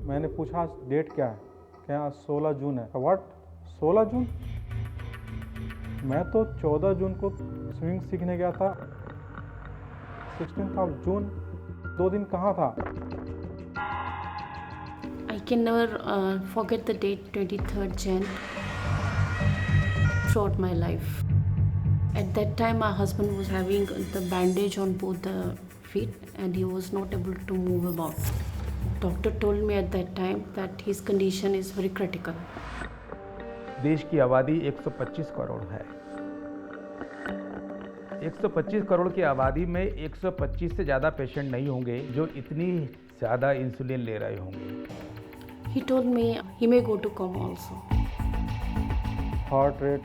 मैंने पूछा आज डेट क्या है, क्या आज 16 जून है। व्हाट, 16 जून? मैं तो 14 जून को स्विमिंग सीखने गया था। 16th ऑफ जून 2 दिन कहाँ था? I can never forget the date 23rd Jan throughout my life. At that time, my husband was having the bandage on both the feet and he was not able to move about. Doctor told me at that time that his condition is very critical. देश की आबादी 125 करोड़ है। 125 करोड़ की आबादी में 125 से ज़्यादा patient नहीं होंगे जो इतनी ज़्यादा इंसुलिन ले रहे होंगे। He told me he may go to coma also. Heart rate,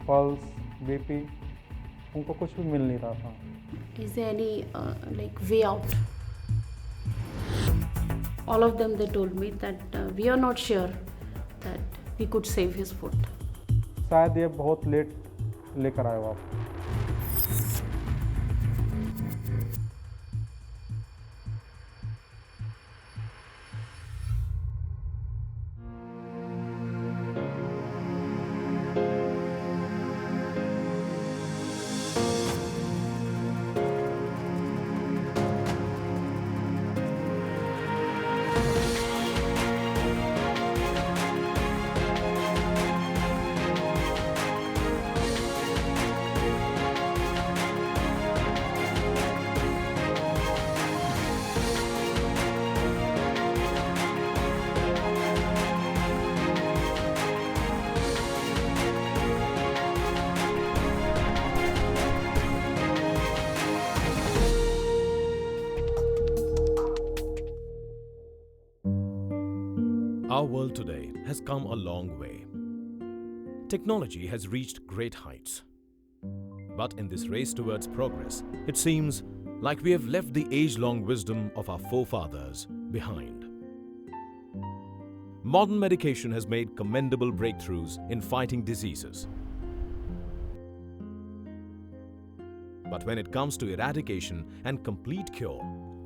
pulse, BP, उनको कुछ भी मिल नहीं रहा था। Is there any way out? All of them they told me that we are not sure that we could save his foot. शायद ये बहुत late लेकर आए हो आप। Our world today has come a long way. Technology has reached great heights. But in this race towards progress, it seems like we have left the age-long wisdom of our forefathers behind. Modern medication has made commendable breakthroughs in fighting diseases. But when it comes to eradication and complete cure,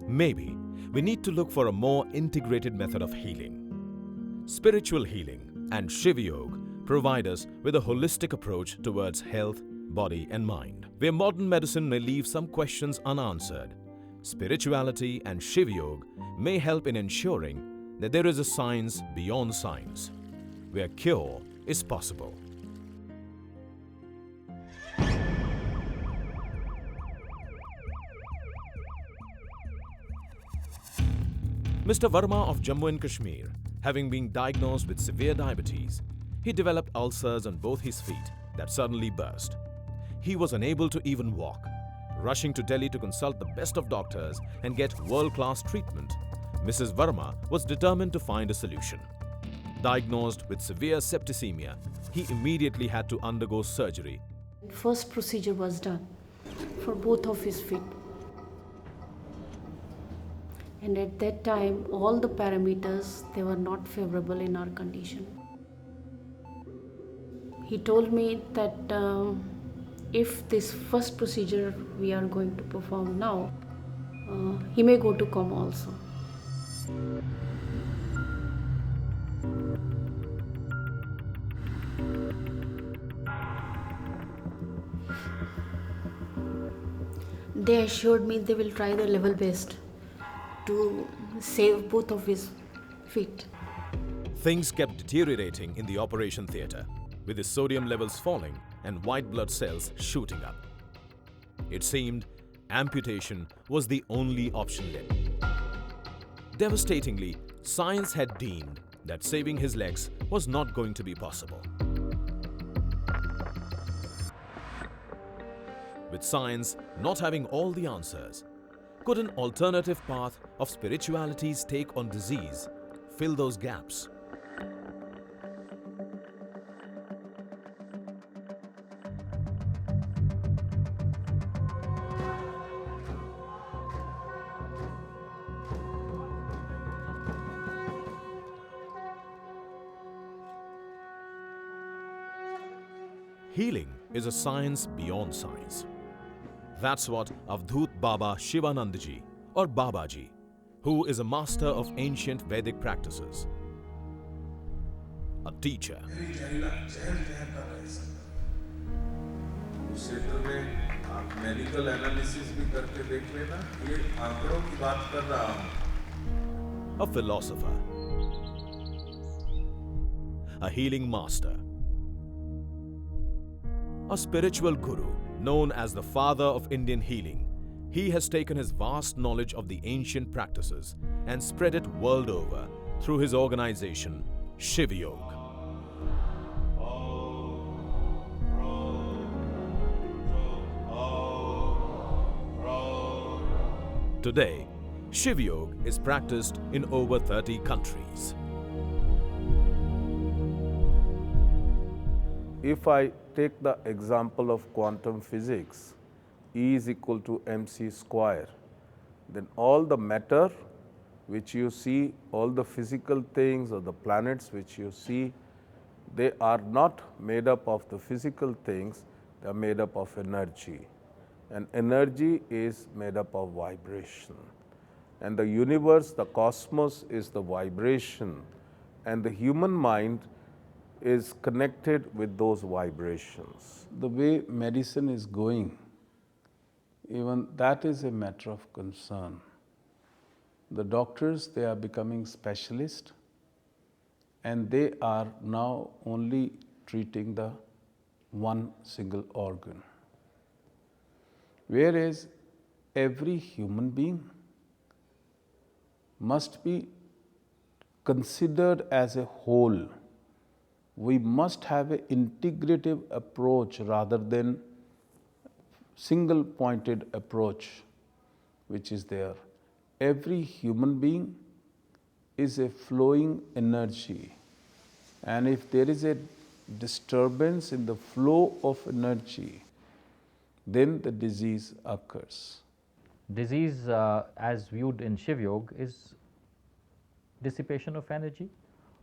maybe we need to look for a more integrated method of healing. Spiritual healing and ShivYog provide us with a holistic approach towards health, body and mind. Where modern medicine may leave some questions unanswered, spirituality and ShivYog may help in ensuring that there is a science beyond science, where cure is possible. Mr. Verma of Jammu and Kashmir, having been diagnosed with severe diabetes, he developed ulcers on both his feet that suddenly burst. He was unable to even walk. Rushing to Delhi to consult the best of doctors and get world-class treatment, Mrs. Verma was determined to find a solution. Diagnosed with severe septicemia, he immediately had to undergo surgery. First procedure was done for both of his feet. And at that time, all the parameters, they were not favorable in our condition. He told me that if this first procedure we are going to perform now, he may go to coma also. They assured me they will try their level best to save both of his feet. Things kept deteriorating in the operation theatre, with his sodium levels falling and white blood cells shooting up. It seemed amputation was the only option left. Devastatingly, science had deemed that saving his legs was not going to be possible. With science not having all the answers, could an alternative path of spirituality's take on disease fill those gaps? Healing is a science beyond science. That's what Avdhut Baba Shivanandaji or Babaji, who is a master of ancient Vedic practices, a teacher, उस क्षेत्र में आप medical analysis भी करके देख लेना, ये आंकड़ों की बात कर रहा हूँ। a philosopher, a healing master, a spiritual guru known as the father of Indian healing. He has taken his vast knowledge of the ancient practices and spread it world over through his organization, ShivYog. Today, ShivYog is practiced in over 30 countries. If I take the example of quantum physics, E is equal to mc square, then all the matter which you see, all the physical things or the planets which you see, they are not made up of the physical things, they are made up of energy. And energy is made up of vibration. And the universe, the cosmos is the vibration, and the human mind is connected with those vibrations. The way medicine is going, even that is a matter of concern. The doctors, they are becoming specialists, and they are now only treating the one single organ. Whereas every human being must be considered as a whole. We must have an integrative approach rather than single pointed approach which is there. Every human being is a flowing energy, and if there is a disturbance in the flow of energy, then the disease occurs. Disease, as viewed in ShivYog, is dissipation of energy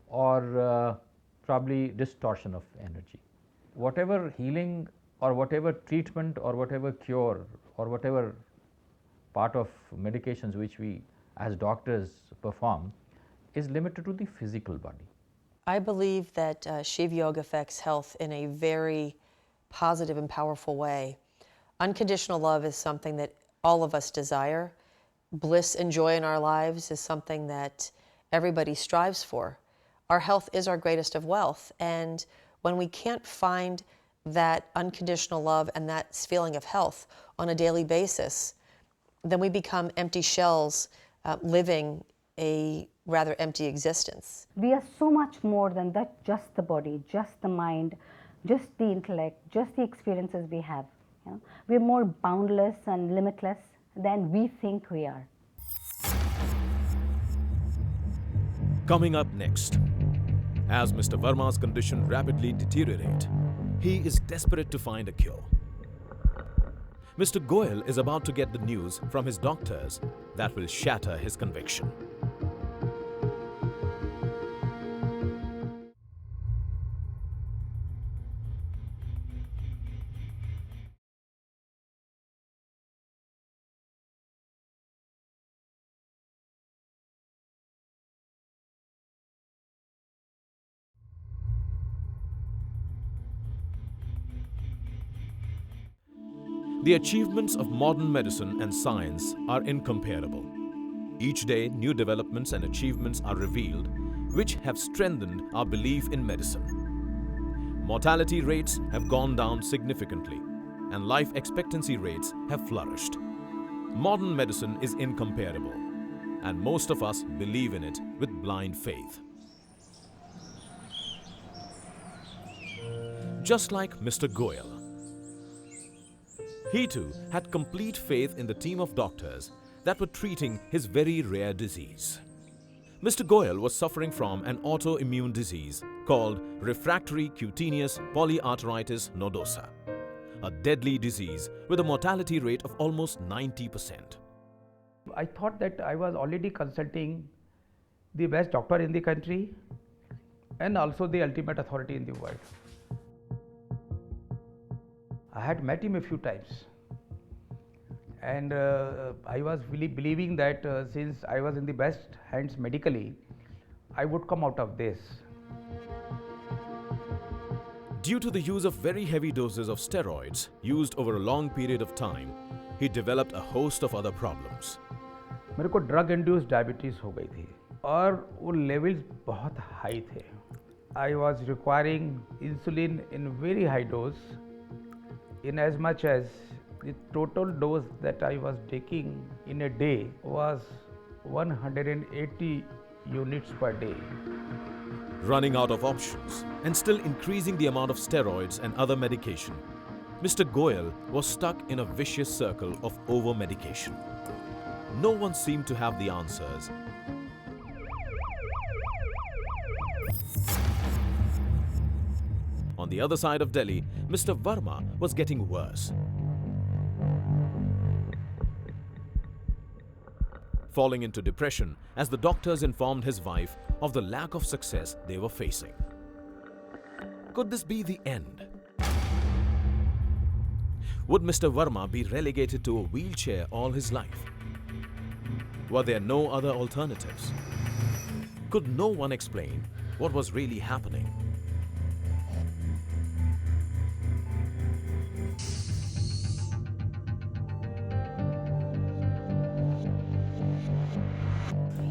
or probably distortion of energy. Whatever healing or whatever treatment or whatever cure or whatever part of medications which we as doctors perform is limited to the physical body. I believe that ShivYog affects health in a very positive and powerful way. Unconditional love is something that all of us desire. Bliss and joy in our lives is something that everybody strives for. Our health is our greatest of wealth, and when we can't find that unconditional love and that feeling of health on a daily basis, then we become empty shells living a rather empty existence. We are so much more than that, just the body, just the mind, just the intellect, just the experiences we have. You know? We're more boundless and limitless than we think we are. Coming up next, as Mr. Verma's condition rapidly deteriorates, he is desperate to find a cure. Mr. Goyal is about to get the news from his doctors that will shatter his conviction. The achievements of modern medicine and science are incomparable. Each day, new developments and achievements are revealed which have strengthened our belief in medicine. Mortality rates have gone down significantly, and life expectancy rates have flourished. Modern medicine is incomparable, and most of us believe in it with blind faith. Just like Mr. Goyal. He too had complete faith in the team of doctors that were treating his very rare disease. Mr. Goyal was suffering from an autoimmune disease called refractory cutaneous polyarteritis nodosa, a deadly disease with a mortality rate of almost 90%. I thought that I was already consulting the best doctor in the country and also the ultimate authority in the world. I had met him a few times, And I was really believing that since I was in the best hands medically, I would come out of this. Due to the use of very heavy doses of steroids used over a long period of time, he developed a host of other problems. मेरे को drug induced diabetes हो गई थी और वो levels बहुत high थे. I was requiring insulin in very high dose in as much as the total dose that I was taking in a day was 180 units per day. Running out of options and still increasing the amount of steroids and other medication, Mr. Goyal was stuck in a vicious circle of over-medication. No one seemed to have the answers. On the other side of Delhi, Mr. Verma was getting worse. Falling into depression as the doctors informed his wife of the lack of success they were facing. Could this be the end? Would Mr. Verma be relegated to a wheelchair all his life? Were there no other alternatives? Could no one explain what was really happening?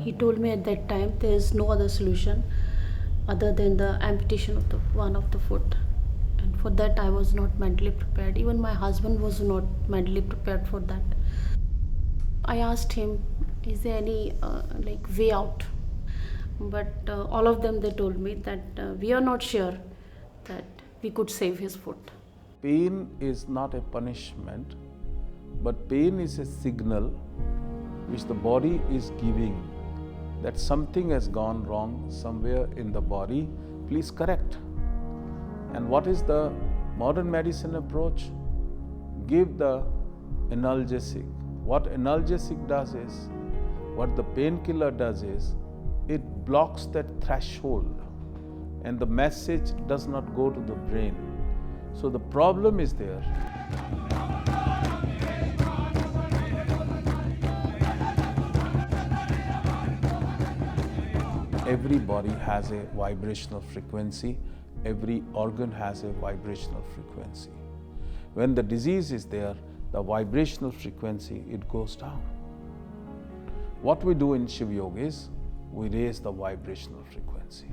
He told me at that time there is no other solution other than the amputation of one of the foot. And for that I was not mentally prepared. Even my husband was not mentally prepared for that. I asked him, is there any way out? But all of them, they told me that we are not sure that we could save his foot. Pain is not a punishment, but pain is a signal which the body is giving that something has gone wrong somewhere in the body, please correct. And what is the modern medicine approach? Give the analgesic. What analgesic does is, what the painkiller does is, it blocks that threshold and the message does not go to the brain. So the problem is there. Every body has a vibrational frequency, every organ has a vibrational frequency. When the disease is there, the vibrational frequency, it goes down. What we do in ShivYog is, we raise the vibrational frequency.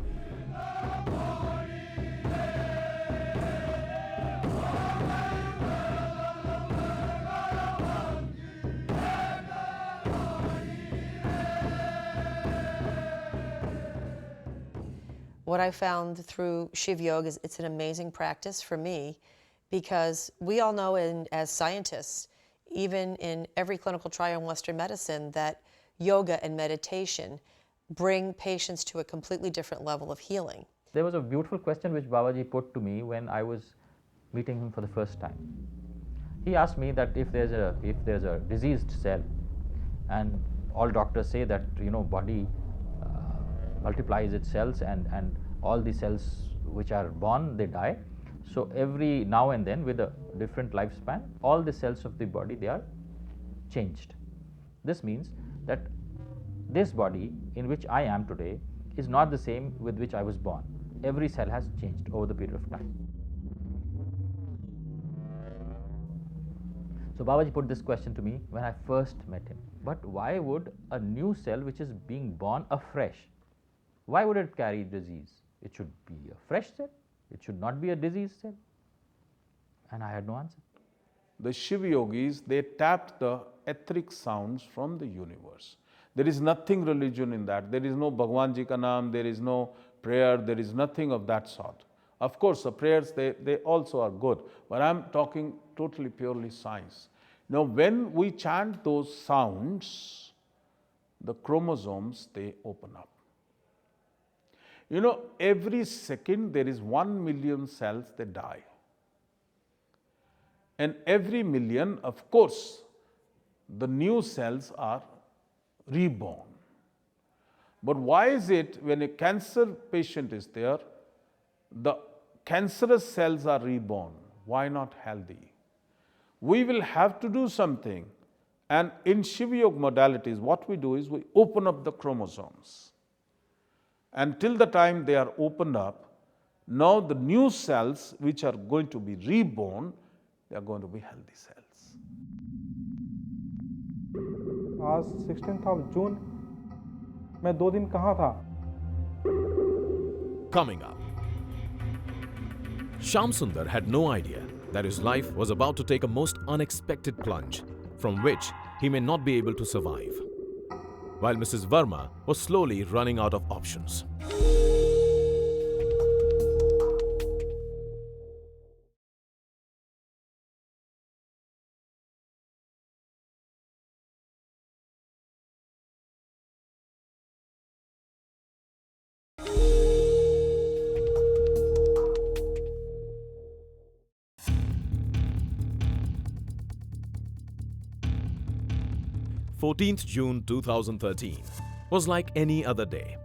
What I found through ShivYog is it's an amazing practice for me, because we all know as scientists, even in every clinical trial in Western medicine, that yoga and meditation bring patients to a completely different level of healing. There was a beautiful question which Babaji put to me when I was meeting him for the first time. He asked me that if there's a diseased cell, and all doctors say that body multiplies its cells, and all the cells which are born, they die. So every now and then, with a different lifespan, all the cells of the body, they are changed. This means that this body in which I am today is not the same with which I was born. Every cell has changed over the period of time. So Babaji put this question to me when I first met him. But why would a new cell which is being born afresh, why would it carry disease? It should be a fresh cell. It should not be a diseased cell. And I had no answer. The Shiv Yogis, they tapped the etheric sounds from the universe. There is nothing religion in that. There is no Bhagwan Ji ka naam, there is no prayer, there is nothing of that sort. Of course, the prayers, they also are good, but I'm talking totally purely science. Now, when we chant those sounds, the chromosomes, they open up. Every second there is 1 million cells that die. And every million, of course, the new cells are reborn. But why is it when a cancer patient is there, the cancerous cells are reborn? Why not healthy? We will have to do something And in ShivYog modalities, what we do is we open up the chromosomes. And till the time they are opened up, now the new cells which are going to be reborn, they are going to be healthy cells. आज 16th of June मैं 2 दिन कहाँ था? Coming up, Shyam Sundar had no idea that his life was about to take a most unexpected plunge from which he may not be able to survive, while Mrs. Verma was slowly running out of options. June 2013 was like any other day,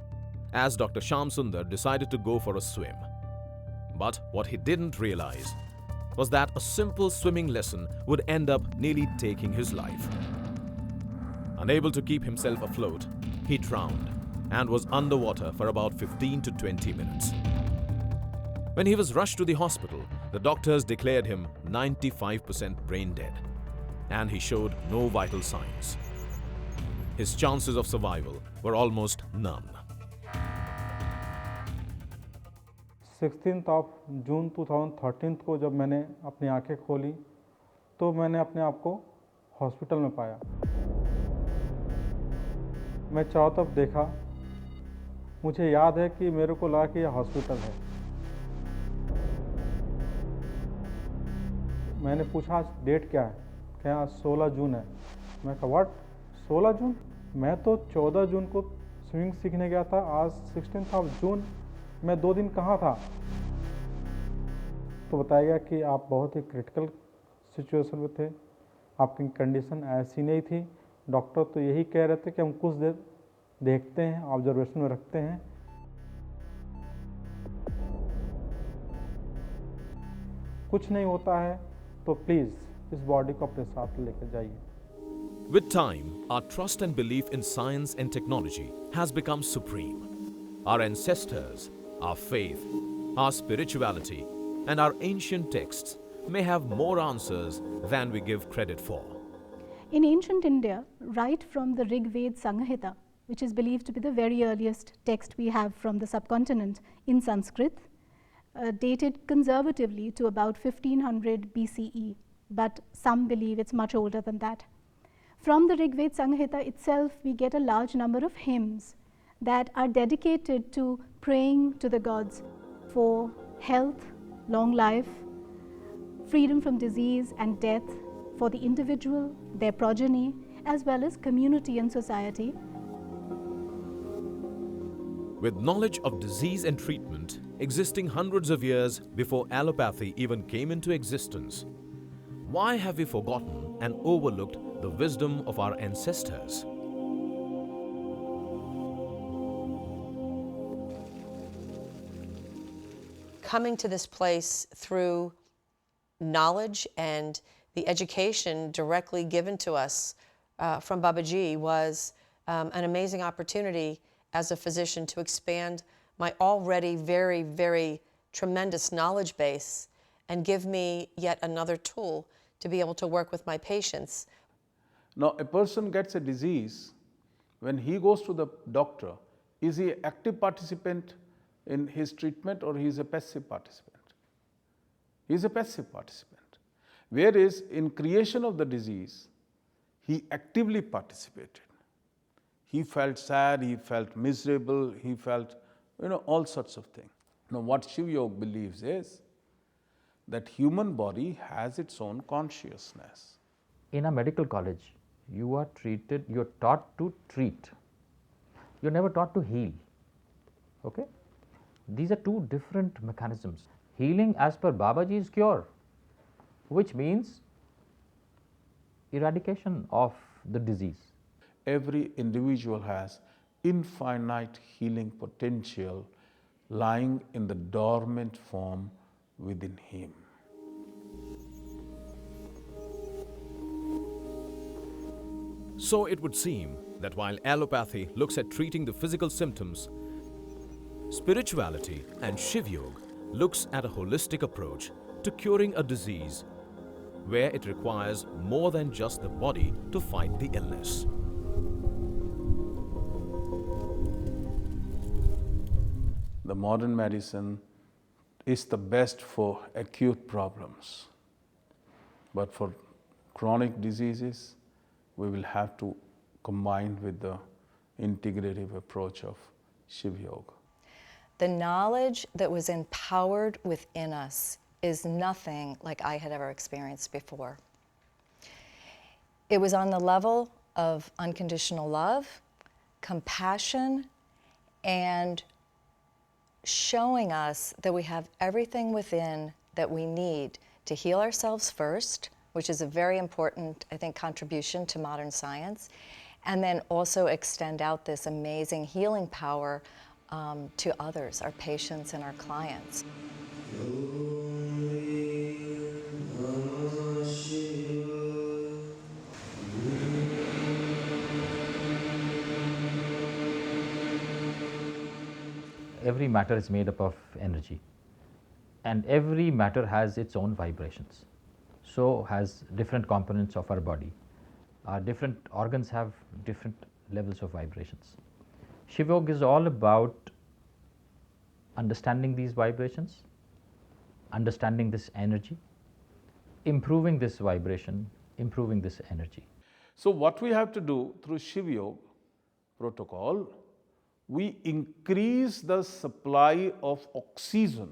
as Dr. Shyam Sundar decided to go for a swim. But what he didn't realize was that a simple swimming lesson would end up nearly taking his life. Unable to keep himself afloat, he drowned and was underwater for about 15 to 20 minutes. When he was rushed to the hospital, the doctors declared him 95% brain dead, and he showed no vital signs. His chances of survival were almost none. 16th of June 2013 को जब मैंने अपनी आंखें खोली तो मैंने अपने आप को हॉस्पिटल में पाया। मैं चारों तरफ देखा, मुझे याद है कि मेरे को लगा कि यह हॉस्पिटल है। मैंने पूछा आज डेट क्या है? क्या आज 16 जून है? मैं कहा व्हाट 16 जून? मैं तो 14 जून को स्विमिंग सीखने गया था। आज 16th of June मैं 2 दिन कहाँ था? तो बताया गया कि आप बहुत ही क्रिटिकल सिचुएशन में थे, आपकी कंडीशन ऐसी नहीं थी। डॉक्टर तो यही कह रहे थे कि हम कुछ देर देखते हैं, ऑब्जर्वेशन में रखते हैं। कुछ नहीं होता है तो प्लीज़ इस बॉडी को अपने साथ लेकर जाइए। With time, our trust and belief in science and technology has become supreme. Our ancestors, our faith, our spirituality, and our ancient texts may have more answers than we give credit for. In ancient India, right from the Rig Veda Samhita, which is believed to be the very earliest text we have from the subcontinent in Sanskrit, dated conservatively to about 1500 BCE, but some believe it's much older than that. From the Rig Veda Samhita itself, we get a large number of hymns that are dedicated to praying to the gods for health, long life, freedom from disease and death for the individual, their progeny, as well as community and society. With knowledge of disease and treatment existing hundreds of years before allopathy even came into existence, why have we forgotten and overlooked the wisdom of our ancestors? Coming to this place through knowledge and the education directly given to us from Babaji was an amazing opportunity as a physician to expand my already very, very tremendous knowledge base and give me yet another tool to be able to work with my patients. Now, a person gets a disease, when he goes to the doctor, is he an active participant in his treatment or he is a passive participant? He is a passive participant. Whereas in creation of the disease, he actively participated. He felt sad, he felt miserable, he felt, all sorts of things. Now, what ShivYog believes is that human body has its own consciousness. In a medical college, you are taught to treat. You're never taught to heal. Okay? These are two different mechanisms. Healing as per Babaji is cure, which means eradication of the disease. Every individual has infinite healing potential lying in the dormant form within him. So it would seem that while allopathy looks at treating the physical symptoms, spirituality and ShivYog looks at a holistic approach to curing a disease where it requires more than just the body to fight the illness. The modern medicine is the best for acute problems, but for chronic diseases, we will have to combine with the integrative approach of ShivYog. The knowledge that was empowered within us is nothing like I had ever experienced before. It was on the level of unconditional love, compassion, and showing us that we have everything within that we need to heal ourselves first, which is a very important, I think, contribution to modern science, and then also extend out this amazing healing power to others, our patients and our clients. Every matter is made up of energy, and every matter has its own vibrations. So has different components of our body. Our different organs have different levels of vibrations. ShivYog is all about understanding these vibrations, understanding this energy, improving this vibration, improving this energy. So what we have to do through ShivYog protocol, we increase the supply of oxygen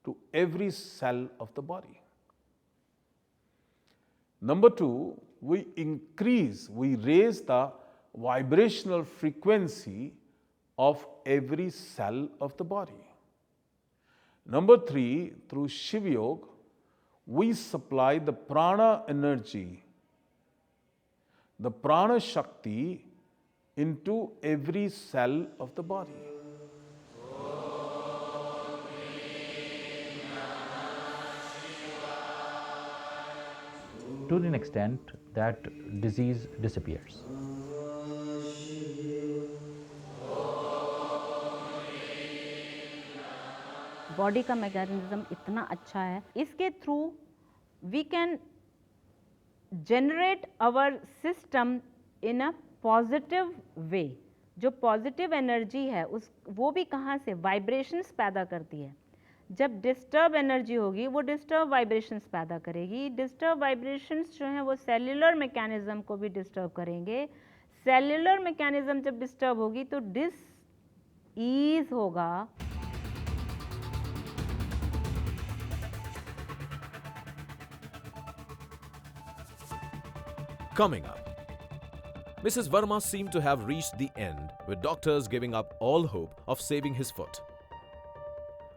to every cell of the body. Number two, we raise the vibrational frequency of every cell of the body. Number three, through ShivYog, we supply the prana energy, the prana shakti into every cell of the body. To an extent that disease disappears. Body का mechanism इतना अच्छा है, इसके through we can generate our system in a positive way. जो positive energy है उस वो भी कहाँ से वाइब्रेशंस पैदा करती है. जब डिस्टर्ब एनर्जी होगी वो डिस्टर्ब वाइब्रेशंस पैदा करेगी. डिस्टर्ब वाइब्रेशंस जो हैं वो सेल्युलर मैकेनिज्म को भी डिस्टर्ब करेंगे. सेल्युलर मैकेनिज्म जब डिस्टर्ब होगी तो डिस ईज होगा. Coming up, Mrs. Verma seemed to have reached the end, with doctors giving up all hope of saving his foot,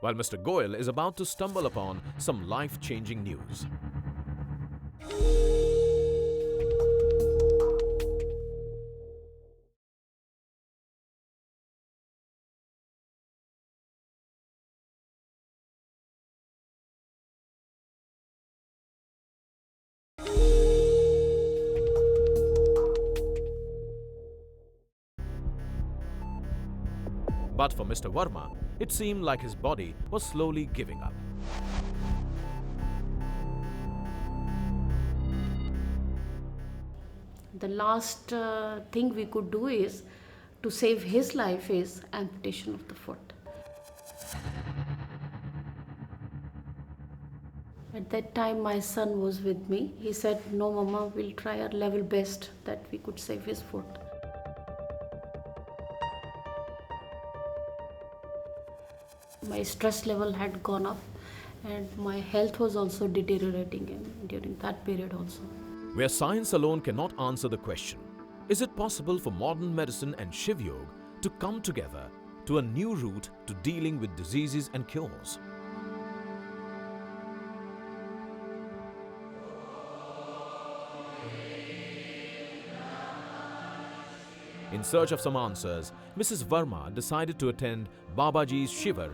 while Mr. Goyal is about to stumble upon some life-changing news. But for Mr. Verma, it seemed like his body was slowly giving up. The last thing we could do is to save his life is amputation of the foot. At that time my son was with me. He said, "No mama, we'll try our level best that we could save his foot." My stress level had gone up and my health was also deteriorating during that period also. Where science alone cannot answer the question, is it possible for modern medicine and ShivYog to come together to a new route to dealing with diseases and cures? In search of some answers, Mrs. Verma decided to attend Babaji's Shivar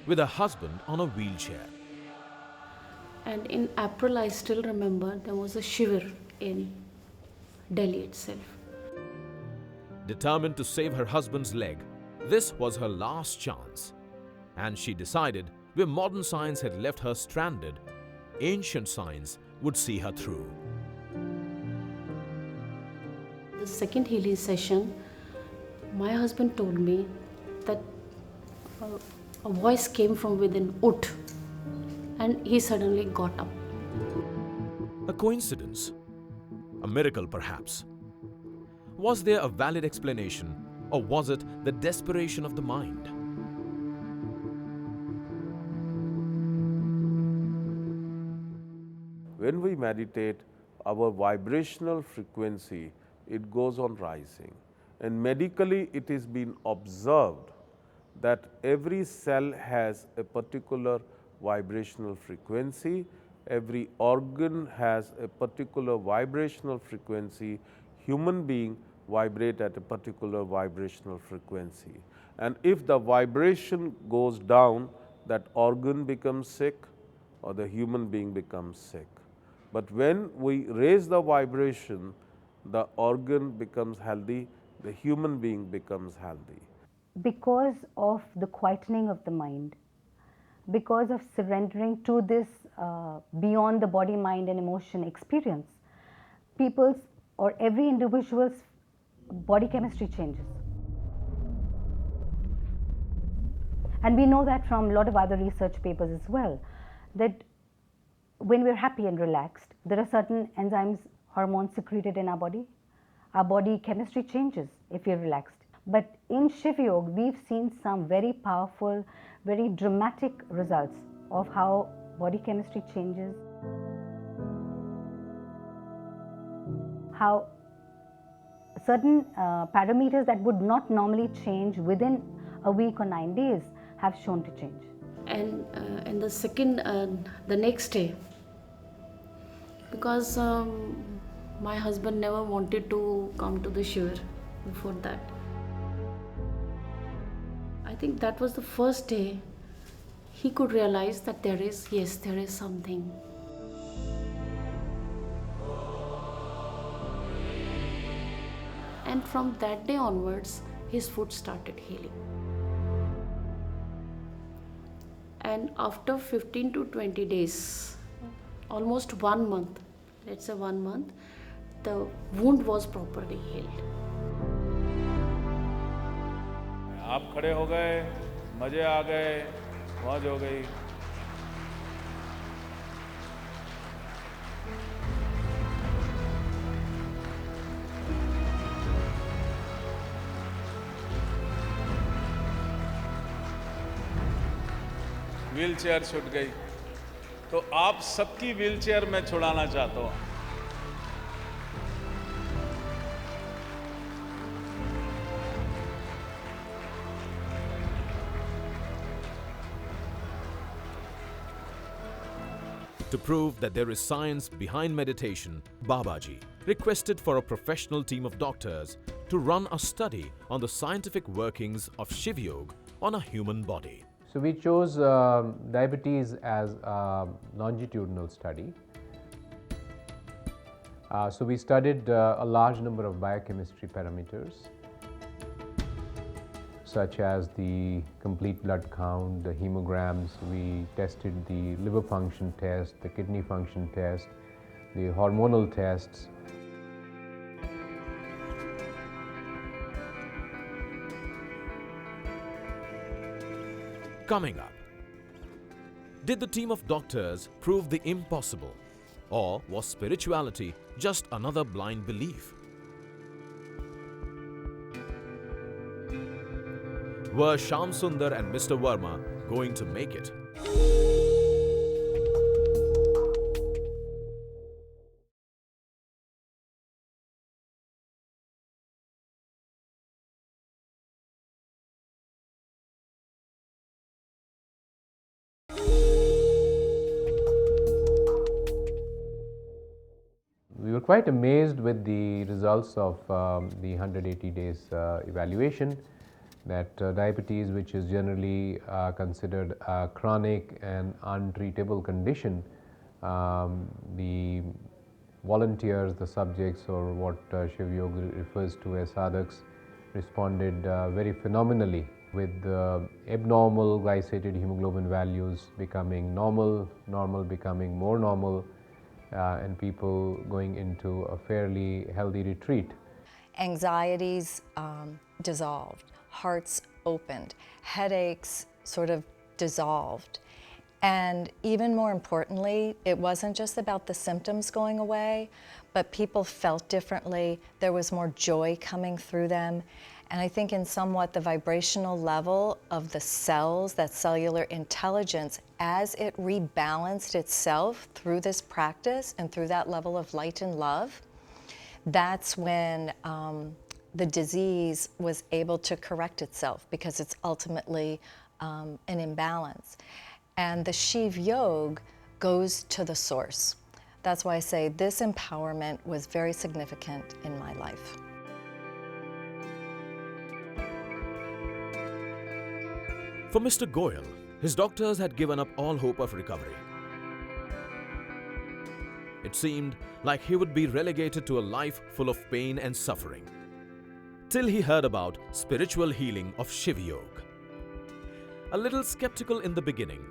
with her husband on a wheelchair. And in April, I still remember there was a shiver in Delhi itself. Determined to save her husband's leg, this was her last chance. And she decided where modern science had left her stranded, ancient science would see her through. The second healing session, my husband told me that a voice came from within, "Ut," and he suddenly got up. A coincidence? A miracle, perhaps? Was there a valid explanation, or was it the desperation of the mind? When we meditate, our vibrational frequency, it goes on rising. And medically, it is been observed that every cell has a particular vibrational frequency, every organ has a particular vibrational frequency, human being vibrate at a particular vibrational frequency. And if the vibration goes down, that organ becomes sick or the human being becomes sick. But when we raise the vibration, the organ becomes healthy, the human being becomes healthy. Because of the quietening of the mind, because of surrendering to this beyond the body, mind and emotion experience, people's or every individual's body chemistry changes. And we know that from a lot of other research papers as well, that when we're happy and relaxed, there are certain enzymes, hormones secreted in our body chemistry changes if we're relaxed. But in ShivYog, we've seen some very powerful, very dramatic results of how body chemistry changes, how certain parameters that would not normally change within a week or 9 days have shown to change. And the next day, because my husband never wanted to come to the shiver before that. I think that was the first day he could realize that there is something. And from that day onwards, his foot started healing. And after 15 to 20 days, almost 1 month, let's say 1 month, the wound was properly healed. आप खड़े हो गए, मजे आ गए, मौज हो गई। Wheel chair छूट गई, तो आप सबकी व्हील चेयर मैं छुड़ाना चाहता हूँ। To prove that there is science behind meditation, Babaji requested for a professional team of doctors to run a study on the scientific workings of ShivYog on a human body. So we chose diabetes as a longitudinal study. So we studied a large number of biochemistry parameters, such as the complete blood count, the hemograms. We tested the liver function test, the kidney function test, the hormonal tests. Coming up, did the team of doctors prove the impossible, or was spirituality just another blind belief? Were Shyam Sundar and Mr. Verma going to make it? We were quite amazed with the results of the 180 days evaluation, that diabetes, which is generally considered a chronic and untreatable condition, The volunteers, the subjects, or what ShivYog refers to as sadhaks, responded very phenomenally, with abnormal glycated hemoglobin values becoming normal, normal becoming more normal, and people going into a fairly healthy retreat. Anxieties dissolved, hearts opened, headaches sort of dissolved. And even more importantly, it wasn't just about the symptoms going away, but people felt differently. There was more joy coming through them. And I think in somewhat the vibrational level of the cells, that cellular intelligence, as it rebalanced itself through this practice and through that level of light and love, that's when the disease was able to correct itself, because it's ultimately an imbalance. And the ShivYog goes to the source. That's why I say this empowerment was very significant in my life. For Mr. Goyal, his doctors had given up all hope of recovery. It seemed like he would be relegated to a life full of pain and suffering, till he heard about spiritual healing of ShivYog. A little skeptical in the beginning,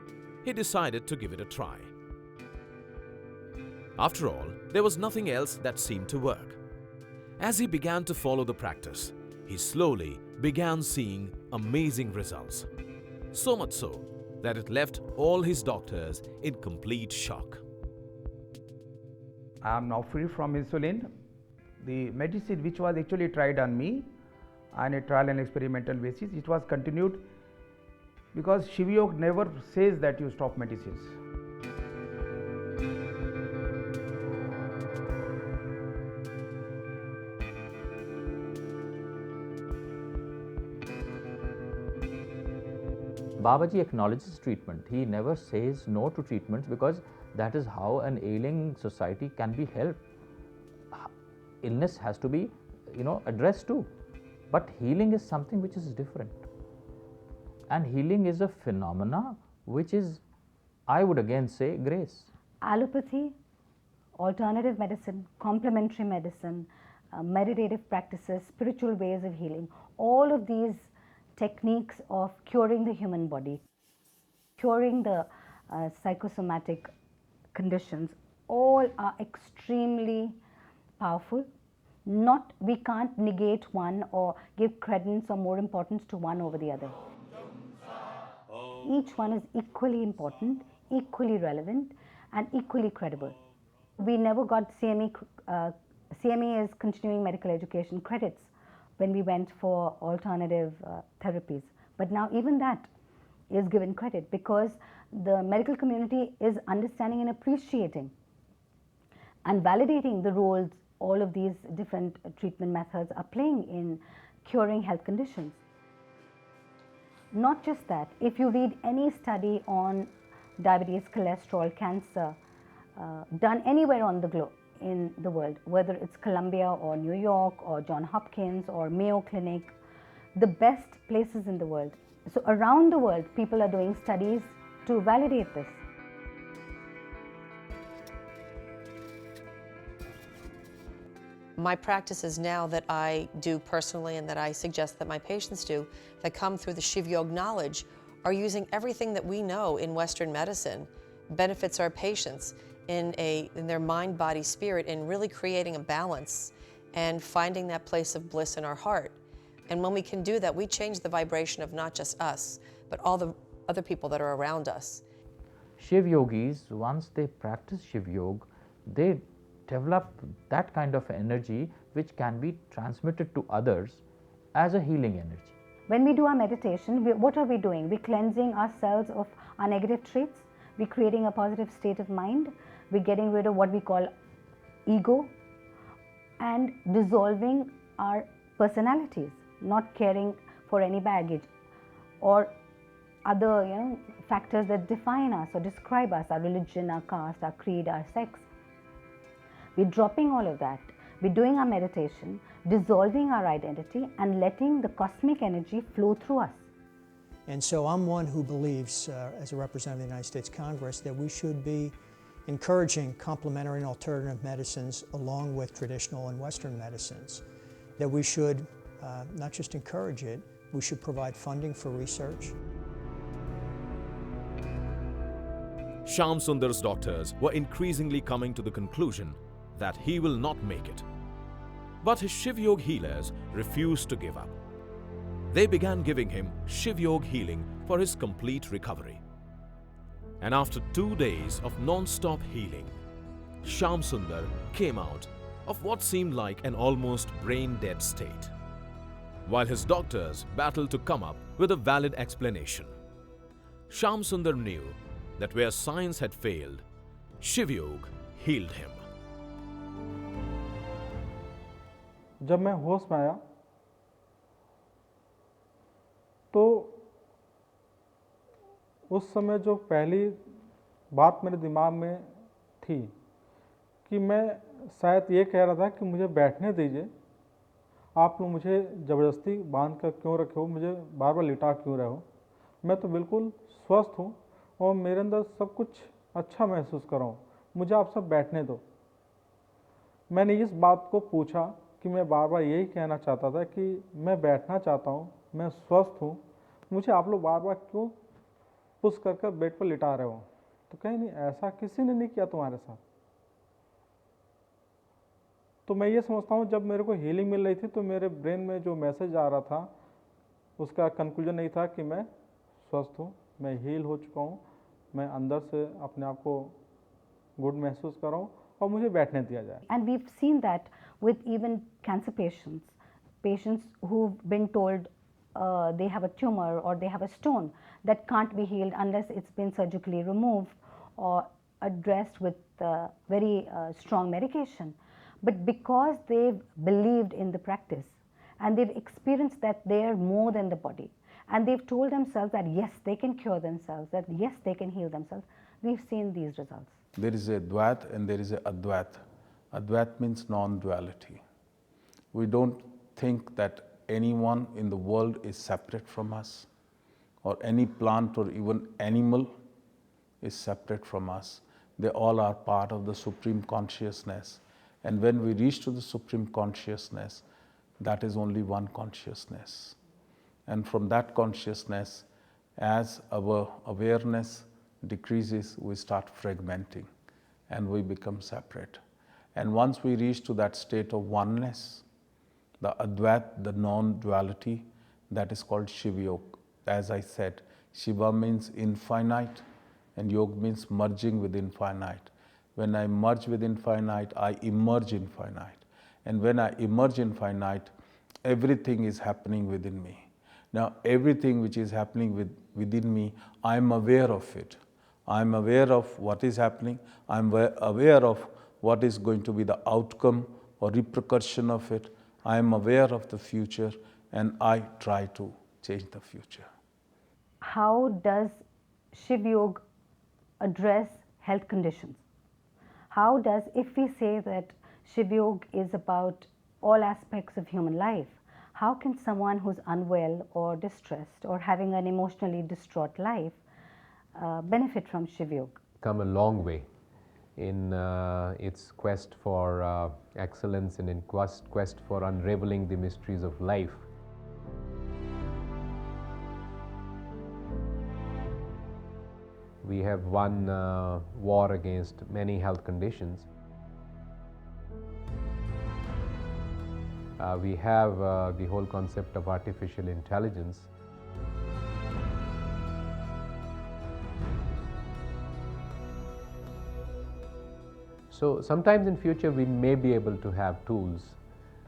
he decided to give it a try. After all, there was nothing else that seemed to work. As he began to follow the practice, he slowly began seeing amazing results. So much so that it left all his doctors in complete shock. I am now free from insulin. The medicine which was actually tried on me on a trial and experimental basis, it was continued, because ShivYog never says that you stop medicines. Babaji acknowledges treatment. He never says no to treatments, because that is how an ailing society can be helped. Illness has to be, addressed too. But healing is something which is different. And healing is a phenomena which is, I would again say, grace. Allopathy, alternative medicine, complementary medicine, meditative practices, spiritual ways of healing, all of these techniques of curing the human body, curing the psychosomatic conditions, all are extremely powerful. We can't negate one or give credence or more importance to one over the other. Each one is equally important, equally relevant, and equally credible. We never got CME as continuing medical education credits when we went for alternative therapies. But now even that is given credit, because the medical community is understanding and appreciating and validating the roles all of these different treatment methods are playing in curing health conditions. Not just that, if you read any study on diabetes, cholesterol, cancer, done anywhere on the globe, in the world, whether it's Columbia or New York or Johns Hopkins or Mayo Clinic, the best places in the world. So around the world, people are doing studies to validate this. My practices now that I do personally and that I suggest that my patients do, that come through the ShivYog knowledge, are using everything that we know in Western medicine, benefits our patients in their mind, body, spirit, in really creating a balance and finding that place of bliss in our heart. And when we can do that, we change the vibration of not just us, but all the other people that are around us. Shiv yogis, once they practice ShivYog, they develop that kind of energy which can be transmitted to others as a healing energy. When we do our meditation, what are we doing? We're cleansing ourselves of our negative traits. We're creating a positive state of mind. We're getting rid of what we call ego and dissolving our personalities, not caring for any baggage or other factors that define us or describe us, our religion, our caste, our creed, our sex. We're dropping all of that. We're doing our meditation, dissolving our identity and letting the cosmic energy flow through us. And so I'm one who believes, as a representative of the United States Congress, that we should be encouraging complementary and alternative medicines along with traditional and Western medicines, that we should not just encourage it, we should provide funding for research. Shyam Sundar's doctors were increasingly coming to the conclusion that he will not make it. But his ShivYog healers refused to give up. They began giving him ShivYog healing for his complete recovery. And after 2 days of non-stop healing, Shyam Sundar came out of what seemed like an almost brain-dead state, while his doctors battled to come up with a valid explanation. Shyam Sundar knew that where science had failed, ShivYog healed him. जब मैं होश में आया तो उस समय जो पहली बात मेरे दिमाग में थी कि मैं शायद ये कह रहा था कि मुझे बैठने दीजिए, आप लोग मुझे ज़बरदस्ती बांध कर क्यों रखे हो, मुझे बार बार लिटा क्यों रहे हो, मैं तो बिल्कुल स्वस्थ हूँ और मेरे अंदर सब कुछ अच्छा महसूस कर रहा हूँ, मुझे आप सब बैठने दो। मैंने इस बात को पूछा कि मैं बार बार यही कहना चाहता था कि मैं बैठना चाहता हूँ, मैं स्वस्थ हूँ, मुझे आप लोग बार बार क्यों पुश कर बेड पर लिटा रहे हो। तो कहीं नहीं, ऐसा किसी ने नहीं किया तुम्हारे साथ। तो मैं ये समझता हूँ जब मेरे को हीलिंग मिल रही थी तो मेरे ब्रेन में जो मैसेज आ रहा था उसका कंक्लूजन नहीं था कि मैं स्वस्थ हूँ, मैं हील हो चुका हूँ, मैं अंदर से अपने आप को गुड महसूस कर रहा हूँ और मुझे बैठने दिया जाए। And we've seen that with even cancer patients who've been told they have a tumor or they have a stone that can't be healed unless it's been surgically removed or addressed with very strong medication. But because they've believed in the practice and they've experienced that they're more than the body, and they've told themselves that yes, they can cure themselves, that yes, they can heal themselves, we've seen these results. There is a Dvat and there is a Advat. Advat means non-duality. We don't think that anyone in the world is separate from us, or any plant or even animal is separate from us. They all are part of the Supreme Consciousness. And when we reach to the Supreme Consciousness, that is only one consciousness. And from that consciousness, as our awareness decreases, we start fragmenting and we become separate. And once we reach to that state of oneness, the Advat, the non-duality, that is called ShivYog. As I said, Shiva means infinite and Yog means merging with infinite. When I merge with infinite, I emerge infinite. And when I emerge infinite, everything is happening within me. Now, everything which is happening within me, I am aware of it. I am aware of what is happening. I am aware of what is going to be the outcome or repercussion of it. I am aware of the future and I try to change the future. How does ShivYog address health conditions? How does, if we say that ShivYog is about all aspects of human life, how can someone who's unwell or distressed or having an emotionally distraught life benefit from ShivYog? Come a long way in its quest for excellence and in quest for unraveling the mysteries of life. We have won war against many health conditions. We have the whole concept of artificial intelligence. So sometimes in future we may be able to have tools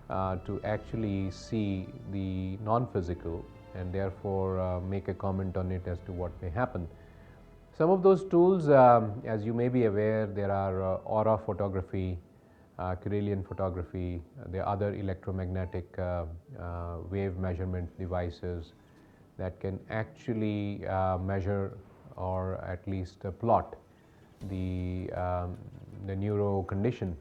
to actually see the non-physical and therefore make a comment on it as to what may happen. Some of those tools, as you may be aware, there are aura photography, Kirlian photography, there are other electromagnetic wave measurement devices that can actually measure or at least plot the neuro condition.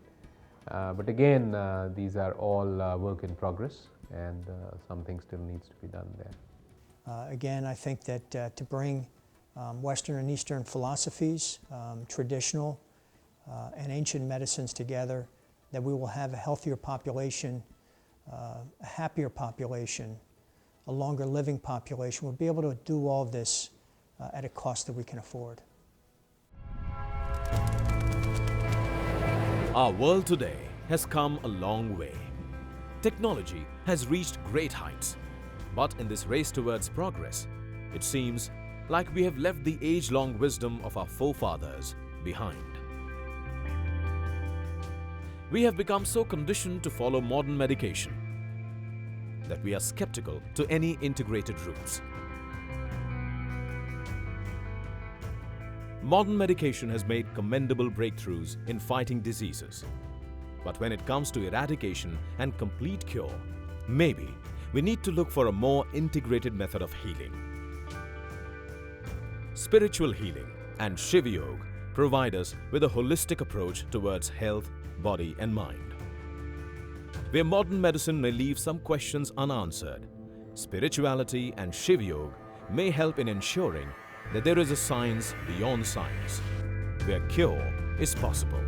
But again, these are all work in progress and something still needs to be done there. Again, I think that to bring Western and Eastern philosophies, traditional and ancient medicines together, that we will have a healthier population, a happier population, a longer living population. We'll be able to do all of this at a cost that we can afford. Our world today has come a long way. Technology has reached great heights. But in this race towards progress, it seems like we have left the age-long wisdom of our forefathers behind. We have become so conditioned to follow modern medication that we are skeptical to any integrated routes. Modern medication has made commendable breakthroughs in fighting diseases. But when it comes to eradication and complete cure, maybe we need to look for a more integrated method of healing. Spiritual healing and ShivYog provide us with a holistic approach towards health, body and mind. Where modern medicine may leave some questions unanswered, spirituality and ShivYog may help in ensuring that there is a science beyond science, where cure is possible.